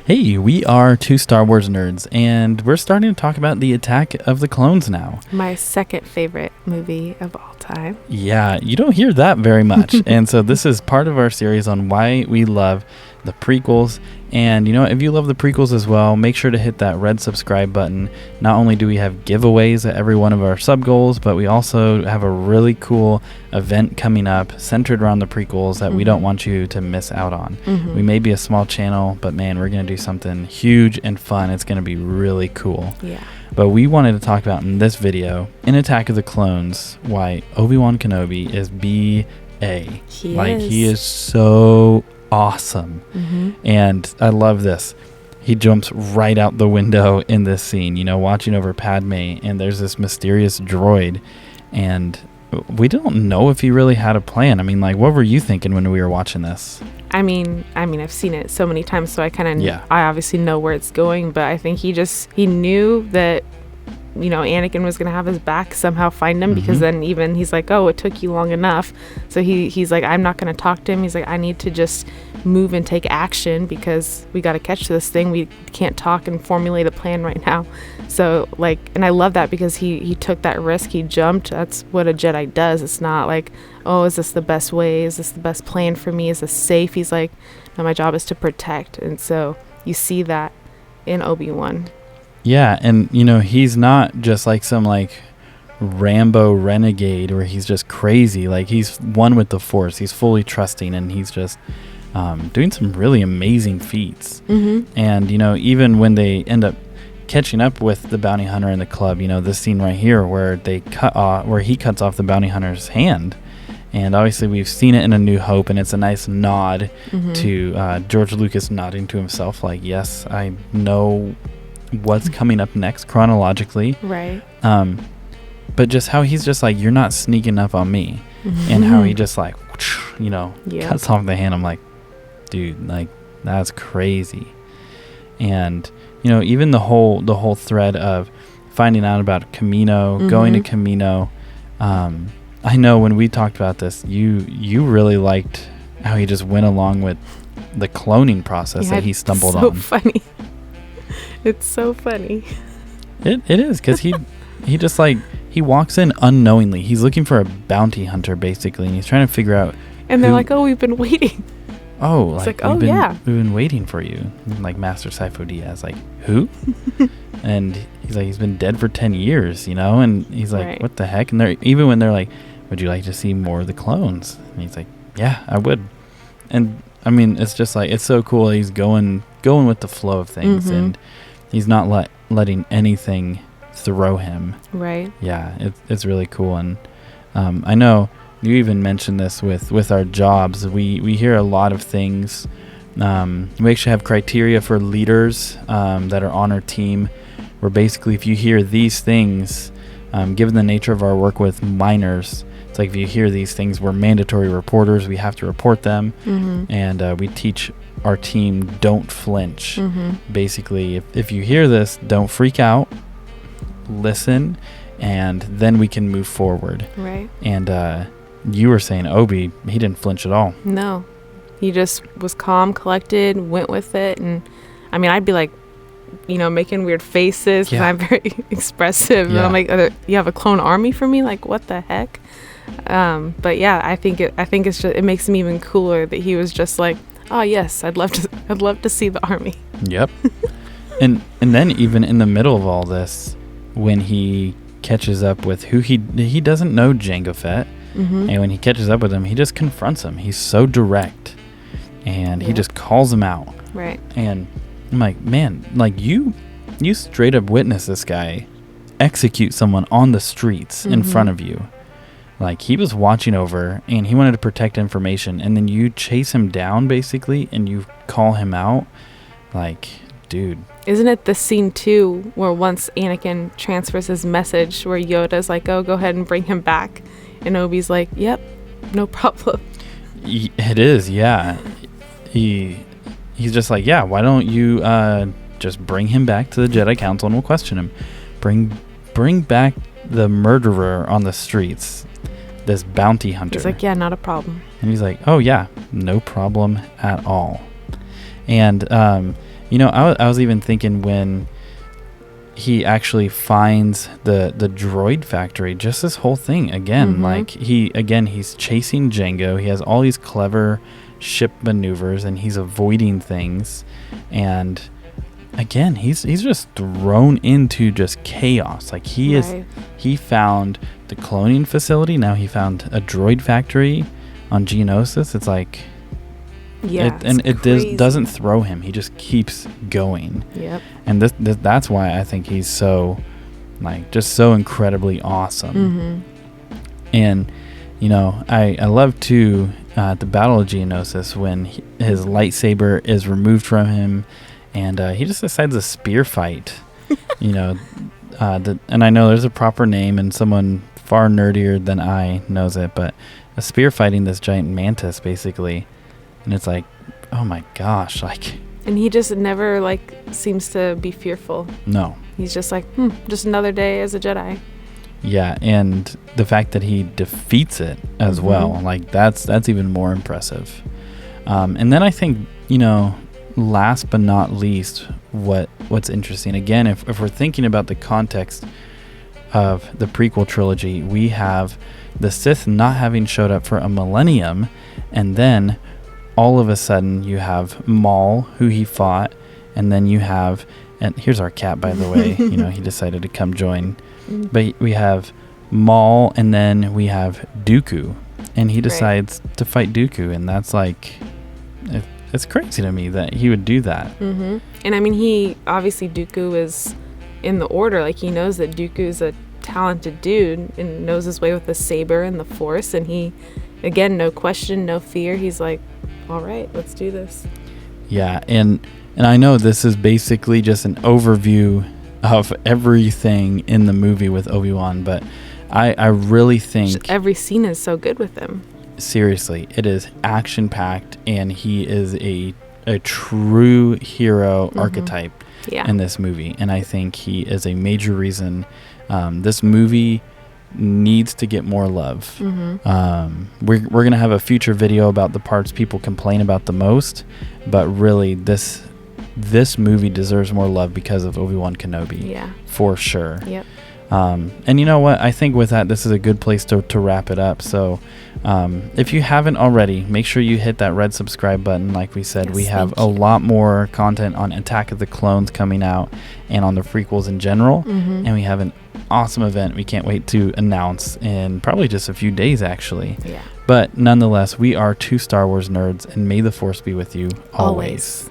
Hey, we are two Star Wars nerds, and we're starting to talk about the Attack of the Clones now. My second favorite movie of all time. Yeah, you don't hear that very much. And so this is part of our series on why we love the prequels. And you know, if you love the prequels as well, make sure to hit that red subscribe button. Not only do we have giveaways at every one of our sub goals, but we also have a really cool event coming up centered around the prequels that we don't want you to miss out on. We may be a small channel, but man, we're going to do something huge and fun. It's going to be really cool. Yeah. But we wanted to talk about in this video, in Attack of the Clones, why Obi-Wan Kenobi is B.A. He is so awesome. And I love this. He jumps right out the window in this scene, you know, watching over Padme, and there's this mysterious droid, and we don't know if he really had a plan. I mean, like, what were you thinking when we were watching this? I mean, I've seen it so many times, so I kind of, I obviously know where it's going, but I think he knew that, you know, Anakin was going to have his back, somehow find him, because then even he's like, oh, it took you long enough. So he's like, I'm not going to talk to him. He's like, I need to just move and take action because we got to catch this thing. We can't talk and formulate a plan right now. So like, and I love that because he took that risk. He jumped. That's what a Jedi does. It's not like, oh, is this the best way? Is this the best plan for me? Is this safe? He's like, no, my job is to protect. And so you see that in Obi-Wan. Yeah, and you know, he's not just like some like Rambo renegade where he's just crazy. Like, he's one with the Force. He's fully trusting, and he's just doing some really amazing feats. And you know, even when they end up catching up with the bounty hunter in the club, you know, this scene right here where he cuts off the bounty hunter's hand. And obviously we've seen it in A New Hope, and it's a nice nod to George Lucas nodding to himself like, yes, I know what's coming up next chronologically. Right. But just how he's just like, you're not sneaking up on me. And how he just like, you know, cuts off the hand. I'm like, dude, like, that's crazy. And you know, even the whole thread of finding out about Camino, going to Camino. I know when we talked about this, you really liked how he just went along with the cloning process that he stumbled on. So funny. It's so funny. It is, because he just like, he walks in unknowingly. He's looking for a bounty hunter basically, and he's trying to figure out. And they're like, oh, we've been waiting. Oh, it's like, we've been waiting for you. Like Master Sifo Dyas, like, who? And he's like, he's been dead for 10 years, you know? And he's like, what the heck? And even when they're like, would you like to see more of the clones? And he's like, yeah, I would. And I mean, it's just like, it's so cool. He's going with the flow of things, and he's not letting anything throw him. Right. Yeah, it's really cool. And I know you even mentioned this with our jobs. We hear a lot of things. We actually have criteria for leaders that are on our team, where basically if you hear these things, given the nature of our work with minors, it's like if you hear these things, we're mandatory reporters. We have to report them. And we teach our team, don't flinch. Basically, if you hear this, don't freak out. Listen, and then we can move forward. Right. And you were saying Obi, he didn't flinch at all. No. He just was calm, collected, went with it. And I mean, I'd be like, you know, making weird faces because I'm very expressive. And I'm like, you have a clone army for me? Like, what the heck? But yeah, I think it's just, it makes him even cooler that he was just like, oh yes, I'd love to see the army. Yep. and then even in the middle of all this, when he catches up with who he doesn't know Jango Fett, and when he catches up with him, he just confronts him. He's so direct, and he just calls him out. Right. And I'm like, man, like you straight up witness this guy execute someone on the streets in front of you. Like, he was watching over, and he wanted to protect information, and then you chase him down basically, and you call him out. Like, dude. Isn't it the scene too where once Anakin transfers his message, where Yoda's like, oh, go ahead and bring him back, and Obi's like, yep, no problem. It is, yeah. He's just like, yeah, why don't you just bring him back to the Jedi Council and we'll question him. Bring back the murderer on the streets, this bounty hunter. He's like, yeah, not a problem. And he's like, oh yeah, no problem at all. And I was even thinking when he actually finds the droid factory, just this whole thing again, like he's chasing Jango. He has all these clever ship maneuvers and he's avoiding things, and again he's just thrown into just chaos. Like he found the cloning facility, now he found a droid factory on Geonosis. It's like it doesn't throw him. He just keeps going. Yep. And that's why I think he's so, like, just so incredibly awesome. And I love too at the Battle of Geonosis when his lightsaber is removed from him, and he just decides a spear fight. And I know there's a proper name, and someone far nerdier than I knows it, but a spear fighting this giant mantis basically. And it's like, oh my gosh, like. And he just never, like, seems to be fearful. No. He's just like, just another day as a Jedi. Yeah, and the fact that he defeats it as well, like, that's even more impressive. And then I think, last but not least, what's interesting, again, if we're thinking about the context of the prequel trilogy, we have the Sith not having showed up for a millennium, and then all of a sudden you have Maul, who he fought, and then you have, and here's our cat, by the way, he decided to come join, but we have Maul, and then we have Dooku, and he decides to fight Dooku, and that's like, it's crazy to me that he would do that. And I mean, Dooku is in the Order, like he knows that Dooku's a talented dude and knows his way with the saber and the Force, and he, again, no question, no fear, he's like, all right, let's do this. Yeah, and I know this is basically just an overview of everything in the movie with Obi-Wan, but I really think just every scene is so good with him. Seriously, it is action-packed, and he is a true hero archetype in this movie, and I think he is a major reason this movie needs to get more love. We're gonna have a future video about the parts people complain about the most, but really this movie deserves more love because of Obi-Wan Kenobi, for sure. And you know what, I think with that, this is a good place to wrap it up. So if you haven't already, make sure you hit that red subscribe button. Like we said, we have a lot more content on Attack of the Clones coming out and on the prequels in general, and we have an awesome event we can't wait to announce in probably just a few days, actually. But nonetheless, we are two Star Wars nerds, and may the Force be with you always.